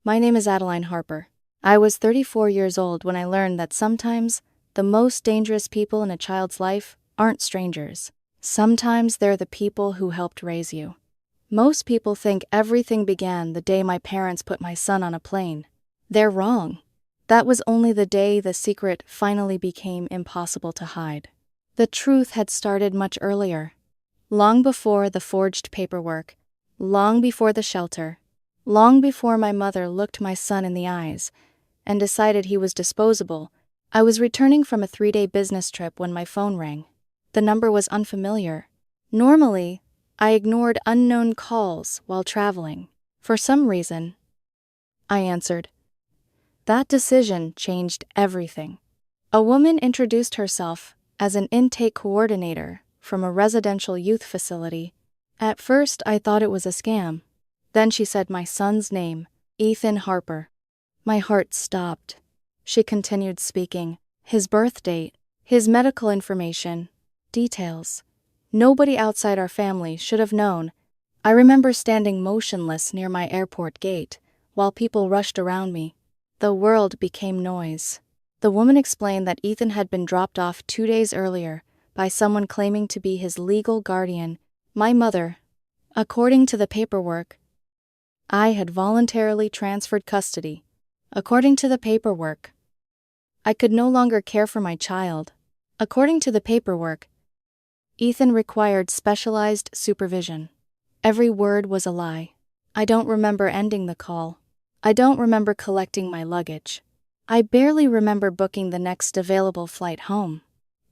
My name is Adeline Harper. I was 34 years old when I learned that sometimes the most dangerous people in a child's life aren't strangers. Sometimes they're the people who helped raise you. Most people think everything began the day my parents put my son on a plane. They're wrong. That was only the day the secret finally became impossible to hide. The truth had started much earlier. Long before the forged paperwork, long before the shelter, long before my mother looked my son in the eyes and decided he was disposable. I was returning from a 3-day business trip when my phone rang. The number was unfamiliar. Normally, I ignored unknown calls while traveling. For some reason, I answered. That decision changed everything. A woman introduced herself as an intake coordinator from a residential youth facility. At first, I thought it was a scam. Then she said my son's name, Ethan Harper. My heart stopped. She continued speaking. His birth date, his medical information, details. Nobody outside our family should have known. I remember standing motionless near my airport gate while people rushed around me. The world became noise. The woman explained that Ethan had been dropped off 2 days earlier by someone claiming to be his legal guardian, my mother. According to the paperwork, I had voluntarily transferred custody. According to the paperwork, I could no longer care for my child. According to the paperwork, Ethan required specialized supervision. Every word was a lie. I don't remember ending the call. I don't remember collecting my luggage. I barely remember booking the next available flight home.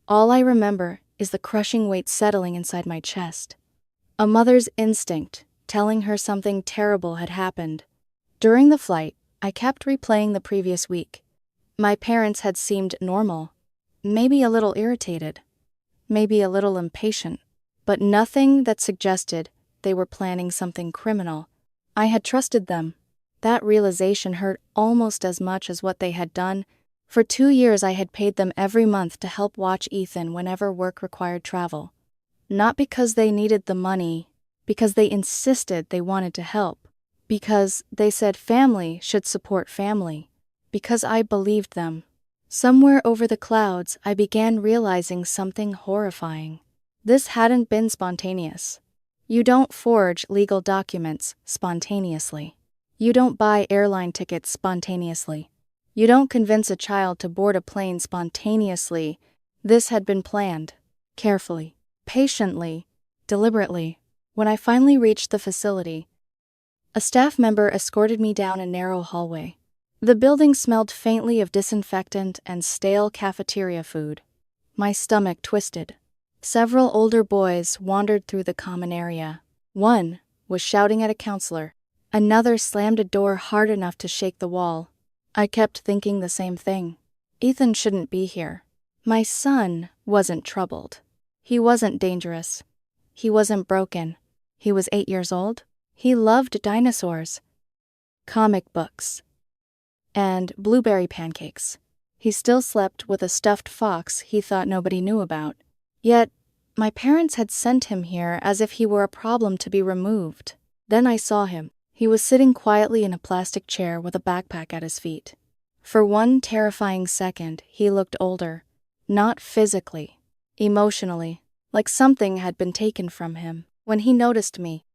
All I remember is the crushing weight settling inside my chest. A mother's instinct telling her something terrible had happened. During the flight, I kept replaying the previous week. My parents had seemed normal, maybe a little irritated, maybe a little impatient, but nothing that suggested they were planning something criminal. I had trusted them. That realization hurt almost as much as what they had done. For 2 years I had paid them every month to help watch Ethan whenever work required travel. Not because they needed the money, because they insisted they wanted to help. Because they said family should support family. Because I believed them. Somewhere over the clouds, I began realizing something horrifying. This hadn't been spontaneous. You don't forge legal documents spontaneously. You don't buy airline tickets spontaneously. You don't convince a child to board a plane spontaneously. This had been planned, carefully, patiently, deliberately. When I finally reached the facility, a staff member escorted me down a narrow hallway. The building smelled faintly of disinfectant and stale cafeteria food. My stomach twisted. Several older boys wandered through the common area. One was shouting at a counselor. Another slammed a door hard enough to shake the wall. I kept thinking the same thing. Ethan shouldn't be here. My son wasn't troubled. He wasn't dangerous. He wasn't broken. He was 8 years old. He loved dinosaurs, comic books, and blueberry pancakes. He still slept with a stuffed fox he thought nobody knew about. Yet, my parents had sent him here as if he were a problem to be removed. Then I saw him. He was sitting quietly in a plastic chair with a backpack at his feet. For one terrifying second, he looked older. Not physically, emotionally, like something had been taken from him. When he noticed me,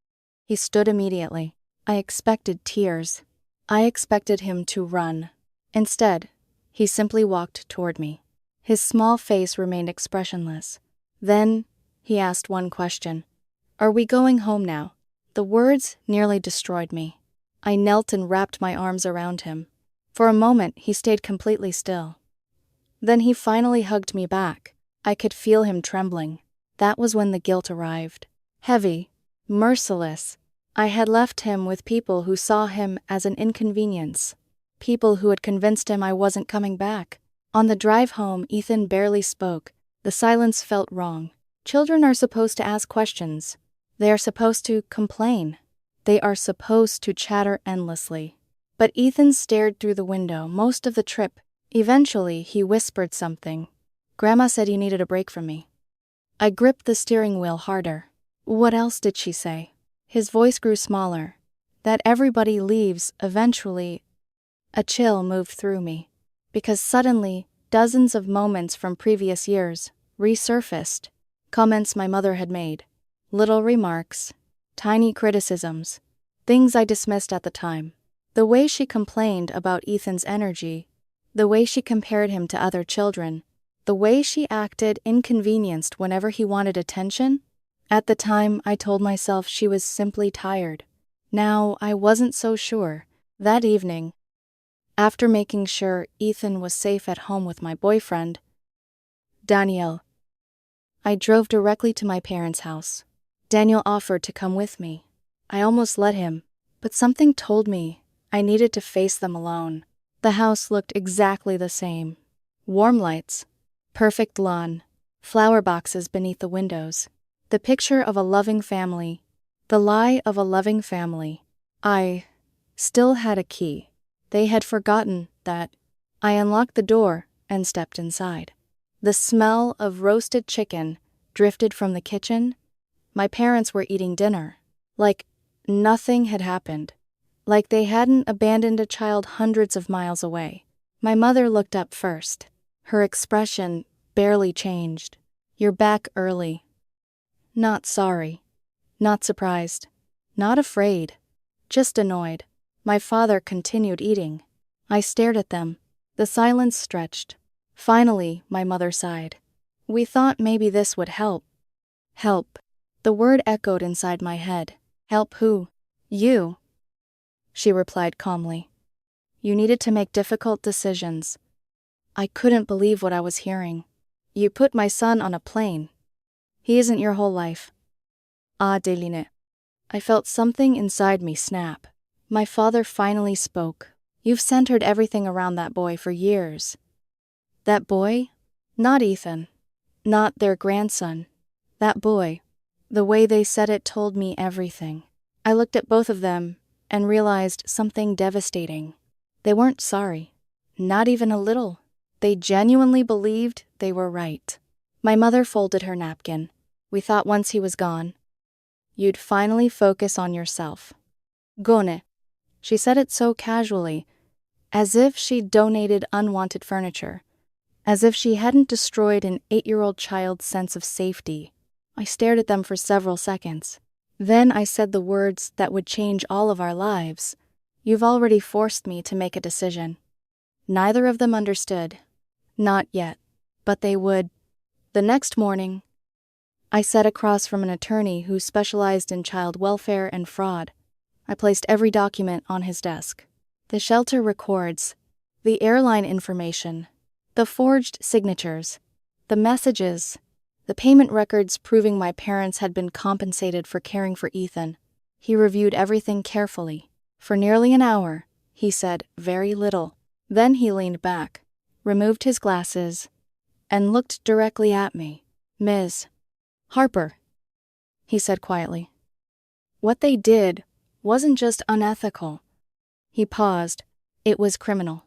he stood immediately. I expected tears. I expected him to run. Instead, he simply walked toward me. His small face remained expressionless. Then, he asked one question. "Are we going home now?" The words nearly destroyed me. I knelt and wrapped my arms around him. For a moment, he stayed completely still. Then he finally hugged me back. I could feel him trembling. That was when the guilt arrived. Heavy, merciless. I had left him with people who saw him as an inconvenience. People who had convinced him I wasn't coming back. On the drive home, Ethan barely spoke. The silence felt wrong. Children are supposed to ask questions. They are supposed to complain. They are supposed to chatter endlessly. But Ethan stared through the window most of the trip. Eventually, he whispered something. "Grandma said you needed a break from me." I gripped the steering wheel harder. What else did she say? His voice grew smaller. That everybody leaves eventually, A chill moved through me, because suddenly, dozens of moments from previous years resurfaced. Comments my mother had made, little remarks, tiny criticisms, things I dismissed at the time. The way she complained about Ethan's energy, the way she compared him to other children, the way she acted inconvenienced whenever he wanted attention. At the time, I told myself she was simply tired. Now, I wasn't so sure. That evening, after making sure Ethan was safe at home with my boyfriend, Daniel, I drove directly to my parents' house. Daniel offered to come with me. I almost let him, but something told me I needed to face them alone. The house looked exactly the same. Warm lights, perfect lawn, flower boxes beneath the windows. The picture of a loving family. The lie of a loving family. I still had a key. They had forgotten that. I unlocked the door and stepped inside. The smell of roasted chicken drifted from the kitchen. My parents were eating dinner. Like nothing had happened. Like they hadn't abandoned a child hundreds of miles away. My mother looked up first. Her expression barely changed. "You're back early." Not sorry. Not surprised. Not afraid. Just annoyed. My father continued eating. I stared at them. The silence stretched. Finally, my mother sighed. "We thought maybe this would help." Help. The word echoed inside my head. Help who? You. She replied calmly. You needed to make difficult decisions. I couldn't believe what I was hearing. You put my son on a plane. He isn't your whole life. Deline. I felt something inside me snap. My father finally spoke. You've centered everything around that boy for years. That boy? Not Ethan. Not their grandson. That boy. The way they said it told me everything. I looked at both of them and realized something devastating. They weren't sorry. Not even a little. They genuinely believed they were right. My mother folded her napkin. We thought once he was gone, you'd finally focus on yourself. Gone. She said it so casually, as if she'd donated unwanted furniture, as if she hadn't destroyed an 8-year-old child's sense of safety. I stared at them for several seconds. Then I said the words that would change all of our lives. You've already forced me to make a decision. Neither of them understood. Not yet. But they would. The next morning, I sat across from an attorney who specialized in child welfare and fraud. I placed every document on his desk. The shelter records, the airline information, the forged signatures, the messages, the payment records proving my parents had been compensated for caring for Ethan. He reviewed everything carefully. For nearly an hour, he said very little. Then he leaned back, removed his glasses, and looked directly at me. Ms. Harper, he said quietly. What they did wasn't just unethical. He paused. It was criminal.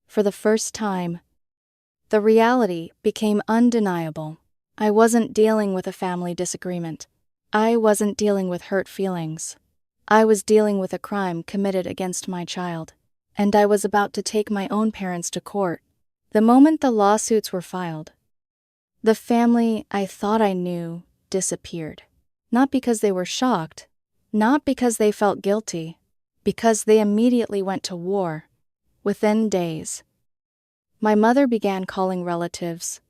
For the first time, the reality became undeniable. I wasn't dealing with a family disagreement. I wasn't dealing with hurt feelings. I was dealing with a crime committed against my child, and I was about to take my own parents to court. The moment the lawsuits were filed, the family I thought I knew disappeared. Not because they were shocked, not because they felt guilty, because they immediately went to war. Within days, my mother began calling relatives.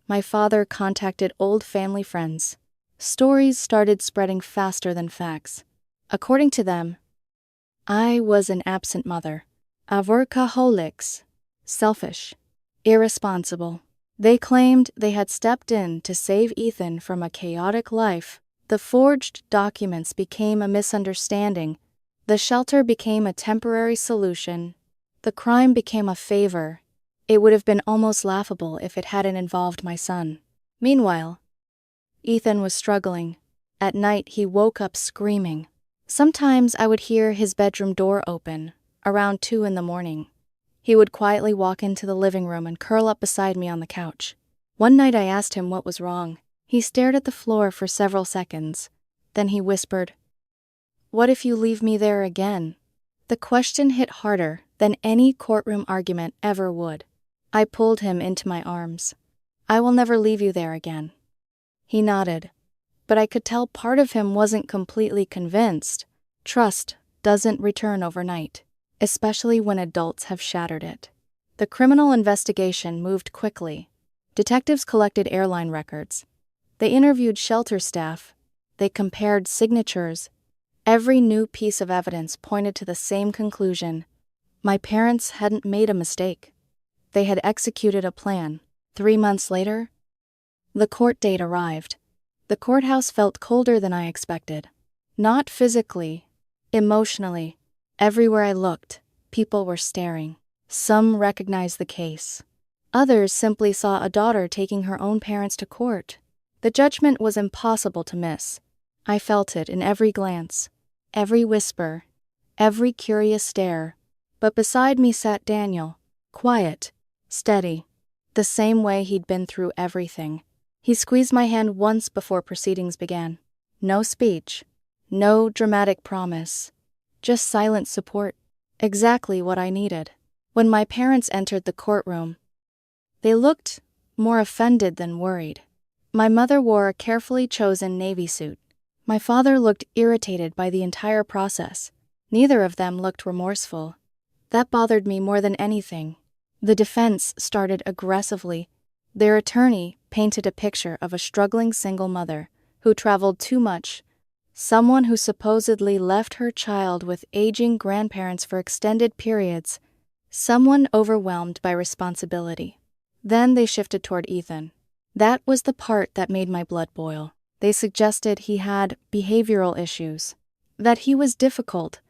My father contacted old family friends. Stories started spreading faster than facts. According to them, I was an absent mother, a workaholic, selfish, irresponsible. They claimed they had stepped in to save Ethan from a chaotic life. The forged documents became a misunderstanding. The shelter became a temporary solution. The crime became a favor. It would have been almost laughable if it hadn't involved my son. Meanwhile, Ethan was struggling. At night, he woke up screaming. Sometimes I would hear his bedroom door open, around 2 a.m. He would quietly walk into the living room and curl up beside me on the couch. One night I asked him what was wrong. He stared at the floor for several seconds. Then he whispered, "What if you leave me there again?" The question hit harder than any courtroom argument ever would. I pulled him into my arms. "I will never leave you there again." He nodded, but I could tell part of him wasn't completely convinced. Trust doesn't return overnight, especially when adults have shattered it. The criminal investigation moved quickly. Detectives collected airline records. They interviewed shelter staff. They compared signatures. Every new piece of evidence pointed to the same conclusion. My parents hadn't made a mistake. They had executed a plan. 3 months later, the court date arrived. The courthouse felt colder than I expected. Not physically, emotionally. Everywhere I looked, people were staring. Some recognized the case. Others simply saw a daughter taking her own parents to court. The judgment was impossible to miss. I felt it in every glance, every whisper, every curious stare. But beside me sat Daniel, quiet, steady, the same way he'd been through everything. He squeezed my hand once before proceedings began. No speech, no dramatic promise, just silent support. Exactly what I needed. When my parents entered the courtroom, they looked more offended than worried. My mother wore a carefully chosen navy suit. My father looked irritated by the entire process. Neither of them looked remorseful. That bothered me more than anything. The defense started aggressively. Their attorney painted a picture of a struggling single mother who traveled too much, someone who supposedly left her child with aging grandparents for extended periods, someone overwhelmed by responsibility. Then they shifted toward Ethan. That was the part that made my blood boil. They suggested he had behavioral issues, that he was difficult,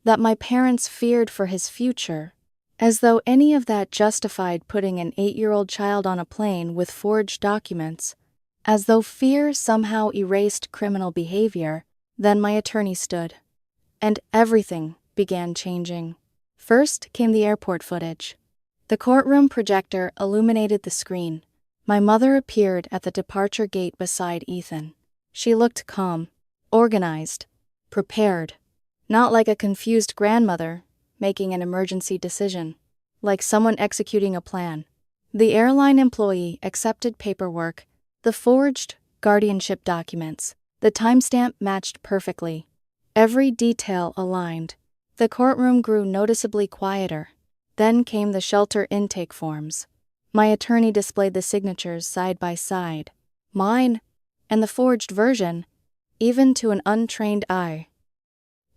that my parents feared for his future, as though any of that justified putting an 8-year-old child on a plane with forged documents, as though fear somehow erased criminal behavior. Then my attorney stood, and everything began changing. First came the airport footage. The courtroom projector illuminated the screen. My mother appeared at the departure gate beside Ethan. She looked calm, organized, prepared. Not like a confused grandmother making an emergency decision, like someone executing a plan. The airline employee accepted paperwork, the forged guardianship documents. The timestamp matched perfectly. Every detail aligned. The courtroom grew noticeably quieter. Then came the shelter intake forms. My attorney displayed the signatures side by side, mine and the forged version, even to an untrained eye.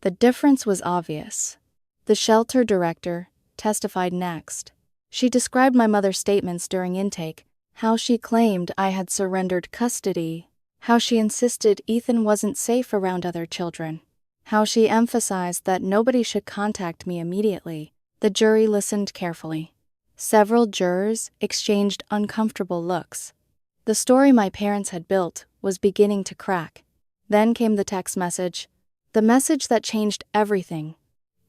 The difference was obvious. The shelter director testified next. She described my mother's statements during intake, how she claimed I had surrendered custody, how she insisted Ethan wasn't safe around other children, how she emphasized that nobody should contact me immediately. The jury listened carefully. Several jurors exchanged uncomfortable looks. The story my parents had built was beginning to crack. Then came the text message, the message that changed everything.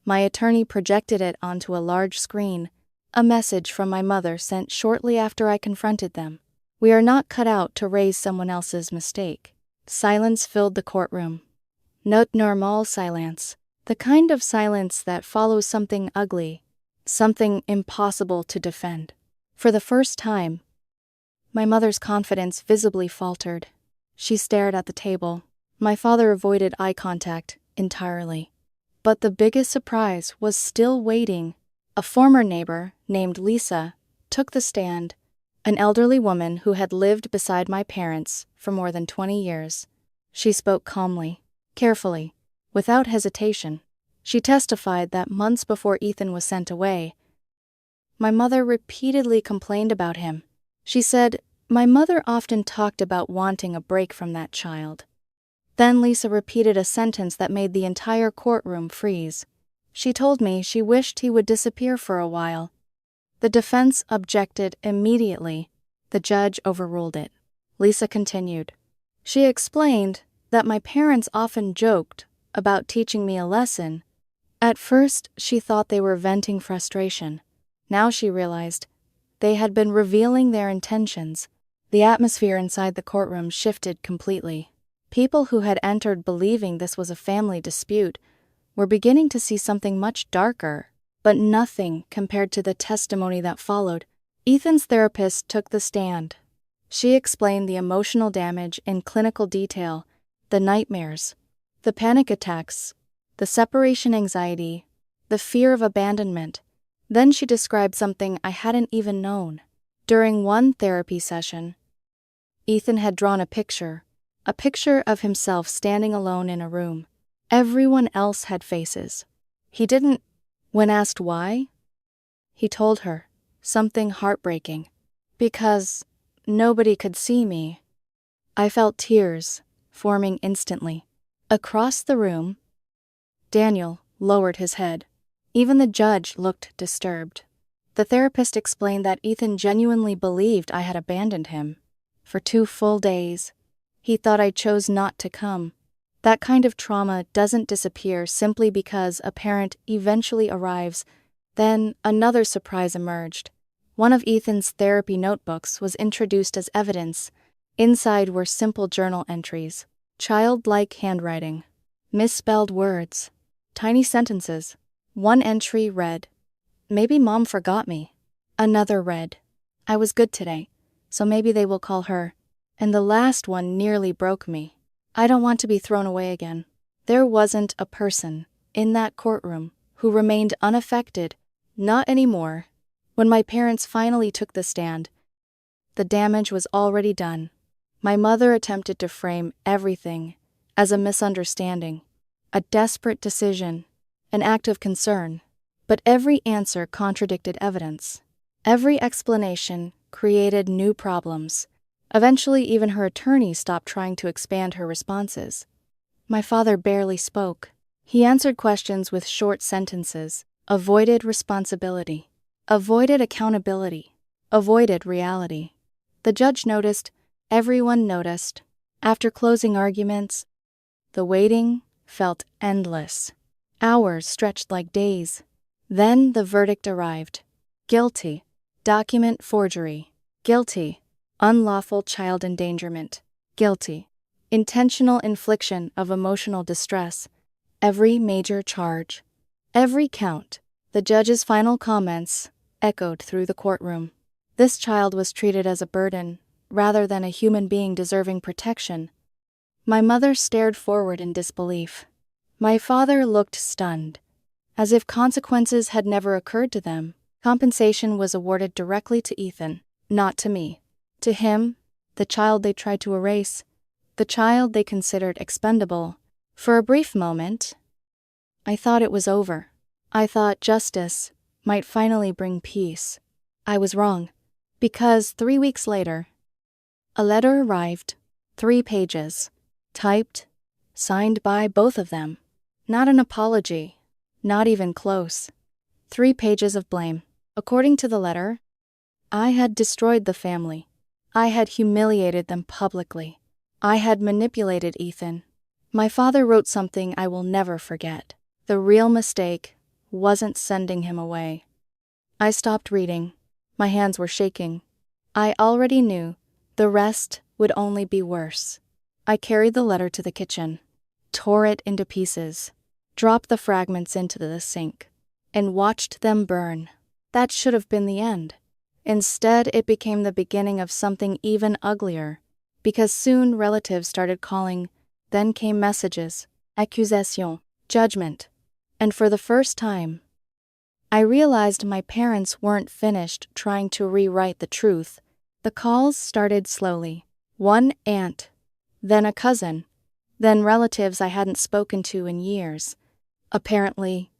My attorney projected it onto a large screen, a message from my mother sent shortly after I confronted them. "We are not cut out to raise someone else's mistake." Silence filled the courtroom. Not normal silence, the kind of silence that follows something ugly, something impossible to defend. For the first time, my mother's confidence visibly faltered. She stared at the table. My father avoided eye contact entirely. But the biggest surprise was still waiting. A former neighbor, named Lisa, took the stand, an elderly woman who had lived beside my parents for more than 20 years. She spoke calmly, carefully, without hesitation. She testified that months before Ethan was sent away, my mother repeatedly complained about him. She said, "My mother often talked about wanting a break from that child." Then Lisa repeated a sentence that made the entire courtroom freeze. She told me she wished he would disappear for a while. The defense objected immediately. The judge overruled it. Lisa continued. She explained that my parents often joked about teaching me a lesson. At first, she thought they were venting frustration. Now she realized they had been revealing their intentions. The atmosphere inside the courtroom shifted completely. People who had entered believing this was a family dispute were beginning to see something much darker, but nothing compared to the testimony that followed. Ethan's therapist took the stand. She explained the emotional damage in clinical detail, the nightmares, the panic attacks, the separation anxiety, the fear of abandonment. Then she described something I hadn't even known. During one therapy session, Ethan had drawn a picture of himself standing alone in a room. Everyone else had faces. He didn't. When asked why, he told her something heartbreaking. Because nobody could see me. I felt tears forming instantly. Across the room, Daniel lowered his head. Even the judge looked disturbed. The therapist explained that Ethan genuinely believed I had abandoned him. For 2 full days, he thought I chose not to come. That kind of trauma doesn't disappear simply because a parent eventually arrives. Then another surprise emerged. One of Ethan's therapy notebooks was introduced as evidence. Inside were simple journal entries, childlike handwriting, misspelled words, tiny sentences. One entry read, "Maybe Mom forgot me." Another read, "I was good today, so maybe they will call her." And the last one nearly broke me. "I don't want to be thrown away again." There wasn't a person in that courtroom who remained unaffected. Not anymore. When my parents finally took the stand, the damage was already done. My mother attempted to frame everything as a misunderstanding, a desperate decision, an act of concern. But every answer contradicted evidence. Every explanation created new problems. Eventually, even her attorney stopped trying to expand her responses. My father barely spoke. He answered questions with short sentences, avoided responsibility, avoided accountability, avoided reality. The judge noticed, everyone noticed. After closing arguments, the waiting felt endless. Hours stretched like days. Then the verdict arrived. Guilty. Document forgery. Guilty. Unlawful child endangerment. Guilty. Intentional infliction of emotional distress. Every major charge. Every count. The judge's final comments echoed through the courtroom. This child was treated as a burden, rather than a human being deserving protection. My mother stared forward in disbelief. My father looked stunned, as if consequences had never occurred to them. Compensation was awarded directly to Ethan, not to me. To him, the child they tried to erase, the child they considered expendable. For a brief moment, I thought it was over. I thought justice might finally bring peace. I was wrong, because 3 weeks later, a letter arrived, 3 pages, typed, signed by both of them. Not an apology, not even close. 3 pages of blame. According to the letter, I had destroyed the family. I had humiliated them publicly. I had manipulated Ethan. My father wrote something I will never forget. The real mistake wasn't sending him away. I stopped reading. My hands were shaking. I already knew the rest would only be worse. I carried the letter to the kitchen, tore it into pieces, dropped the fragments into the sink, and watched them burn. That should have been the end. Instead, it became the beginning of something even uglier, because soon relatives started calling. Then came messages, accusation, judgment. And for the first time, I realized my parents weren't finished trying to rewrite the truth. The calls started slowly. One aunt, then a cousin, then relatives I hadn't spoken to in years. Apparently,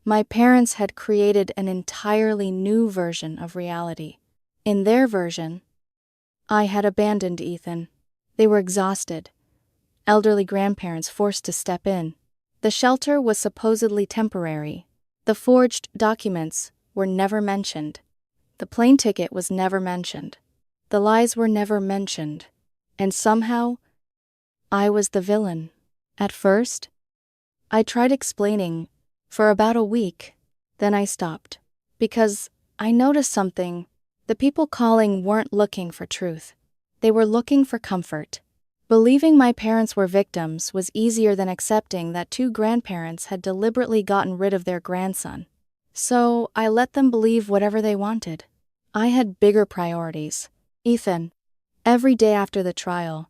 my parents had created an entirely new version of reality. In their version, I had abandoned Ethan. They were exhausted. Elderly grandparents forced to step in. The shelter was supposedly temporary. The forged documents were never mentioned. The plane ticket was never mentioned. The lies were never mentioned. And somehow, I was the villain. At first, I tried explaining for about a week. Then I stopped. Because I noticed something. The people calling weren't looking for truth. They were looking for comfort. Believing my parents were victims was easier than accepting that 2 grandparents had deliberately gotten rid of their grandson. So I let them believe whatever they wanted. I had bigger priorities. Ethan. Every day after the trial,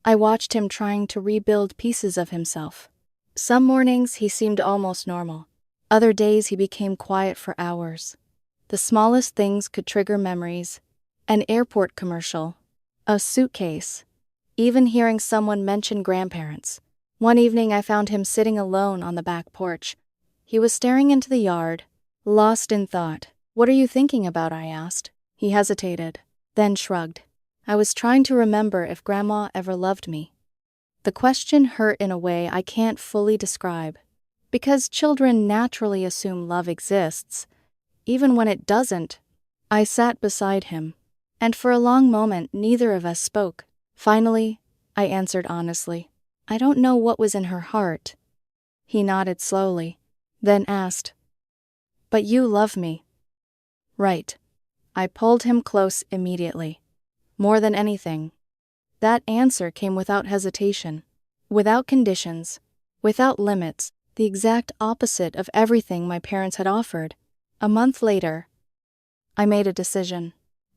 I watched him trying to rebuild pieces of himself. Some mornings he seemed almost normal. Other days he became quiet for hours. The smallest things could trigger memories. An airport commercial, a suitcase, even hearing someone mention grandparents. One evening I found him sitting alone on the back porch. He was staring into the yard, lost in thought. "What are you thinking about?" I asked. He hesitated, then shrugged. "I was trying to remember if Grandma ever loved me." The question hurt in a way I can't fully describe, because children naturally assume love exists, even when it doesn't. I sat beside him, and for a long moment neither of us spoke. Finally, I answered honestly, "I don't know what was in her heart." He nodded slowly, then asked, "But you love me, right?" I pulled him close immediately. More than anything. That answer came without hesitation, without conditions, without limits, the exact opposite of everything my parents had offered. A month later, I made a decision.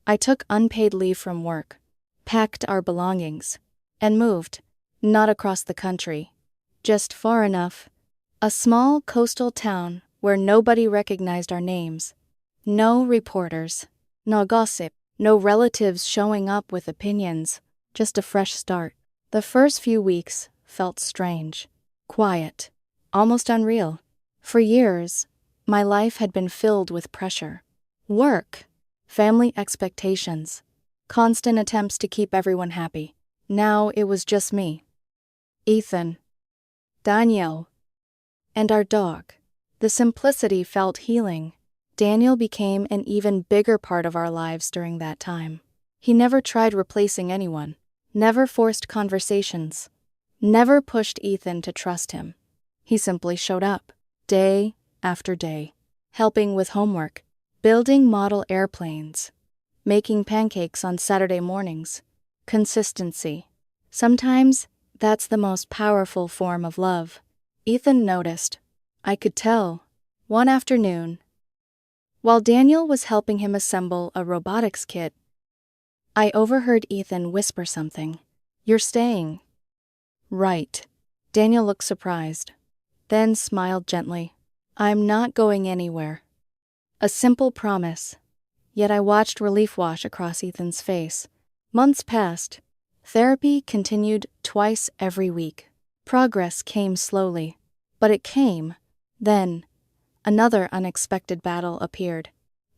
I took unpaid leave from work, packed our belongings, and moved, not across the country, just far enough. A small coastal town where nobody recognized our names. No reporters, no gossip, no relatives showing up with opinions, just a fresh start. The first few weeks felt strange, quiet, almost unreal. For years, my life had been filled with pressure. Work, family expectations, constant attempts to keep everyone happy. Now it was just me, Ethan, Daniel, and our dog. The simplicity felt healing. Daniel became an even bigger part of our lives during that time. He never tried replacing anyone, never forced conversations, never pushed Ethan to trust him. He simply showed up, day after day, helping with homework, building model airplanes, making pancakes on Saturday mornings. Consistency. Sometimes that's the most powerful form of love. Ethan noticed. I could tell. One afternoon, while Daniel was helping him assemble a robotics kit, I overheard Ethan whisper something. "You're staying." "Right." Daniel looked surprised, then smiled gently. "I'm not going anywhere." A simple promise. Yet I watched relief wash across Ethan's face. Months passed. Therapy continued twice every week. Progress came slowly, but it came. Then, another unexpected battle appeared.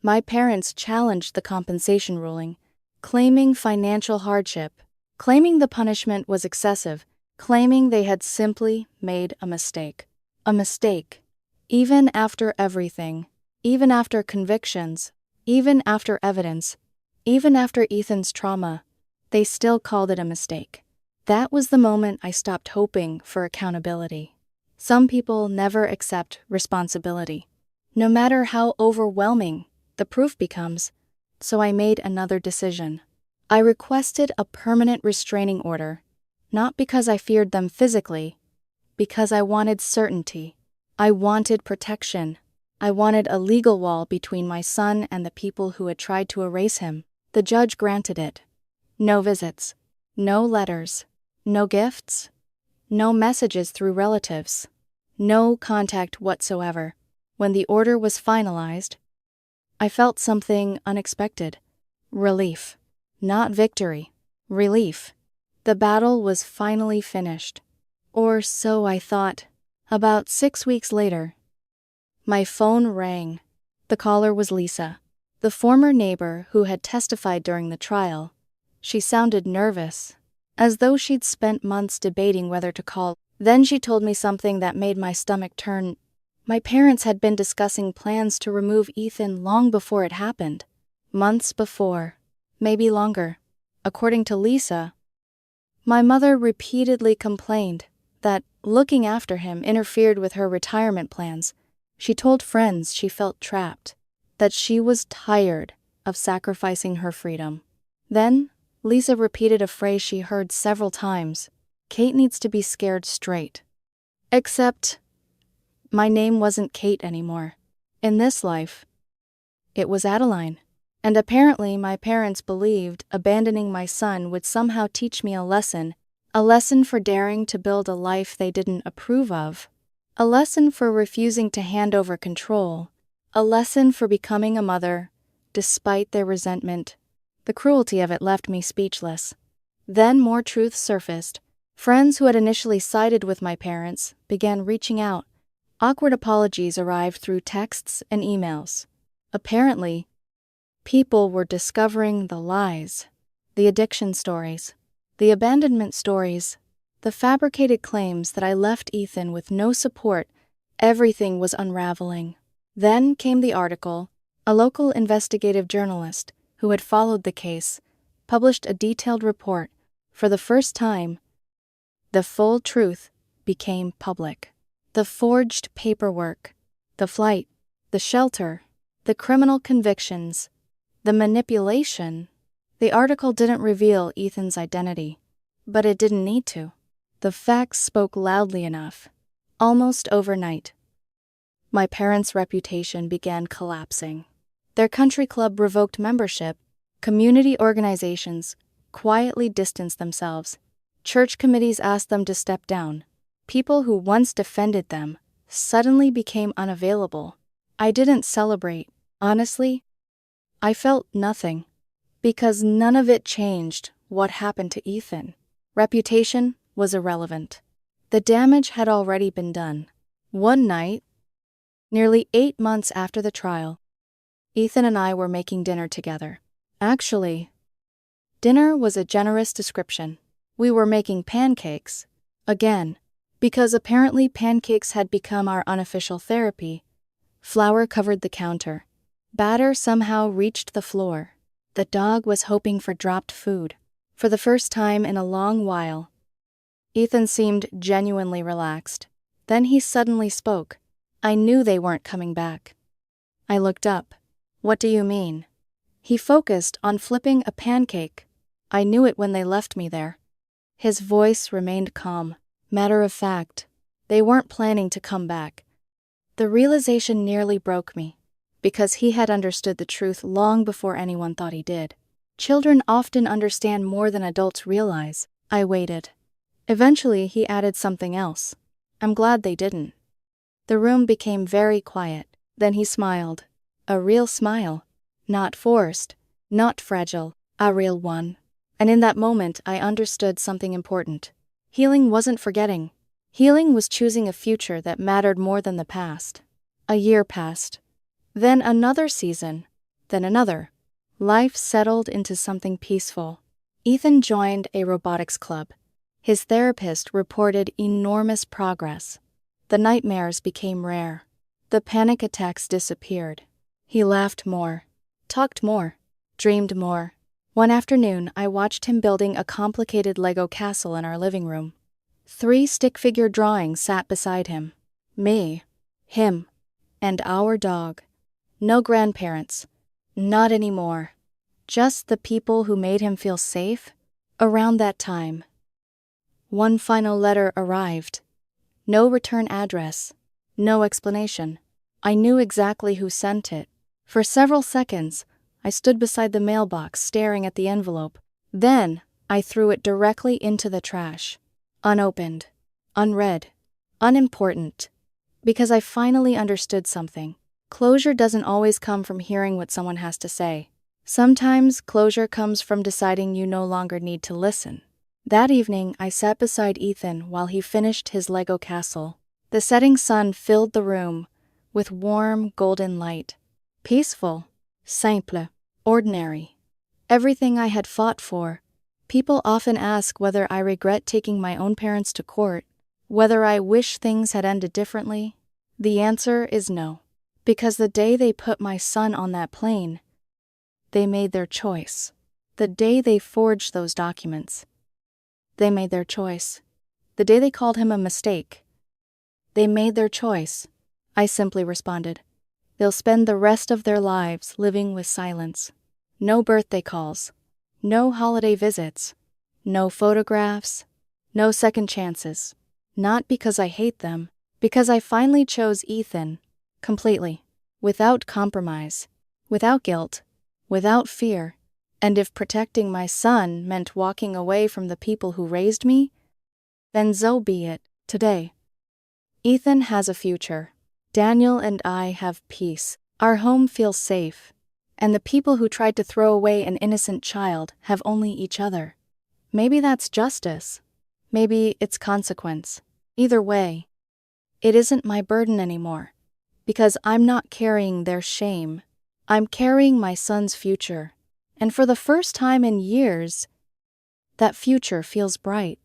My parents challenged the compensation ruling, claiming financial hardship, claiming the punishment was excessive, claiming they had simply made a mistake. A mistake. Even after everything, even after convictions, even after evidence, even after Ethan's trauma, they still called it a mistake. That was the moment I stopped hoping for accountability. Some people never accept responsibility, no matter how overwhelming the proof becomes. So I made another decision. I requested a permanent restraining order, not because I feared them physically, because I wanted certainty. I wanted protection. I wanted a legal wall between my son and the people who had tried to erase him. The judge granted it. No visits, no letters, no gifts, no messages through relatives, no contact whatsoever. When the order was finalized, I felt something unexpected. Relief. Not victory. Relief. The battle was finally finished. Or so I thought. About 6 weeks later, my phone rang. The caller was Lisa, the former neighbor who had testified during the trial. She sounded nervous, as though she'd spent months debating whether to call. Then she told me something that made my stomach turn. My parents had been discussing plans to remove Ethan long before it happened. Months before, maybe longer. According to Lisa, my mother repeatedly complained that looking after him interfered with her retirement plans. She told friends she felt trapped, that she was tired of sacrificing her freedom. Then, Lisa repeated a phrase she heard several times. "Kate needs to be scared straight." Except, my name wasn't Kate anymore. In this life, it was Adeline. And apparently my parents believed abandoning my son would somehow teach me a lesson for daring to build a life they didn't approve of, a lesson for refusing to hand over control, a lesson for becoming a mother, despite their resentment. The cruelty of it left me speechless. Then more truth surfaced. Friends who had initially sided with my parents began reaching out. Awkward apologies arrived through texts and emails. Apparently, people were discovering the lies, the addiction stories, the abandonment stories, the fabricated claims that I left Ethan with no support. Everything was unraveling. Then came the article. A local investigative journalist who had followed the case published a detailed report. For the first time, the full truth became public. The forged paperwork, the flight, the shelter, the criminal convictions, the manipulation. The article didn't reveal Ethan's identity, but it didn't need to. The facts spoke loudly enough. Almost overnight, my parents' reputation began collapsing. Their country club revoked membership. Community organizations quietly distanced themselves. Church committees asked them to step down. People who once defended them suddenly became unavailable. I didn't celebrate. Honestly, I felt nothing, because none of it changed what happened to Ethan. Reputation was irrelevant. The damage had already been done. One night, nearly 8 months after the trial, Ethan and I were making dinner together. Actually, dinner was a generous description. We were making pancakes, again, because apparently pancakes had become our unofficial therapy. Flour covered the counter. Batter somehow reached the floor. The dog was hoping for dropped food. For the first time in a long while, Ethan seemed genuinely relaxed. Then he suddenly spoke. I knew they weren't coming back. I looked up. What do you mean? He focused on flipping a pancake. I knew it when they left me there. His voice remained calm, matter of fact. They weren't planning to come back. The realization nearly broke me, because he had understood the truth long before anyone thought he did. Children often understand more than adults realize. I waited. Eventually, he added something else. I'm glad they didn't. The room became very quiet. Then he smiled. A real smile. Not forced, not fragile, a real one. And in that moment, I understood something important. Healing wasn't forgetting. Healing was choosing a future that mattered more than the past. A year passed. Then another season. Then another. Life settled into something peaceful. Ethan joined a robotics club. His therapist reported enormous progress. The nightmares became rare. The panic attacks disappeared. He laughed more, talked more, dreamed more. One afternoon, I watched him building a complicated Lego castle in our living room. 3 stick-figure drawings sat beside him. Me, him, and our dog. No grandparents. Not anymore. Just the people who made him feel safe. Around that time, one final letter arrived. No return address. No explanation. I knew exactly who sent it. For several seconds, I stood beside the mailbox staring at the envelope. Then, I threw it directly into the trash. Unopened. Unread. Unimportant. Because I finally understood something. Closure doesn't always come from hearing what someone has to say. Sometimes closure comes from deciding you no longer need to listen. That evening, I sat beside Ethan while he finished his Lego castle. The setting sun filled the room with warm, golden light. Peaceful. Simple. Ordinary. Everything I had fought for. People often ask whether I regret taking my own parents to court, whether I wish things had ended differently. The answer is no. Because the day they put my son on that plane, they made their choice. The day they forged those documents, they made their choice. The day they called him a mistake, they made their choice. I simply responded. They'll spend the rest of their lives living with silence. No birthday calls. No holiday visits. No photographs. No second chances. Not because I hate them, because I finally chose Ethan. Completely. without compromise, without guilt, without fear. And if protecting my son meant walking away from the people who raised me, then so be it. Today, Ethan has a future. Daniel and I have peace. Our home feels safe. And the people who tried to throw away an innocent child have only each other. Maybe that's justice. Maybe it's consequence. Either way, it isn't my burden anymore. Because I'm not carrying their shame. I'm carrying my son's future. And for the first time in years, that future feels bright.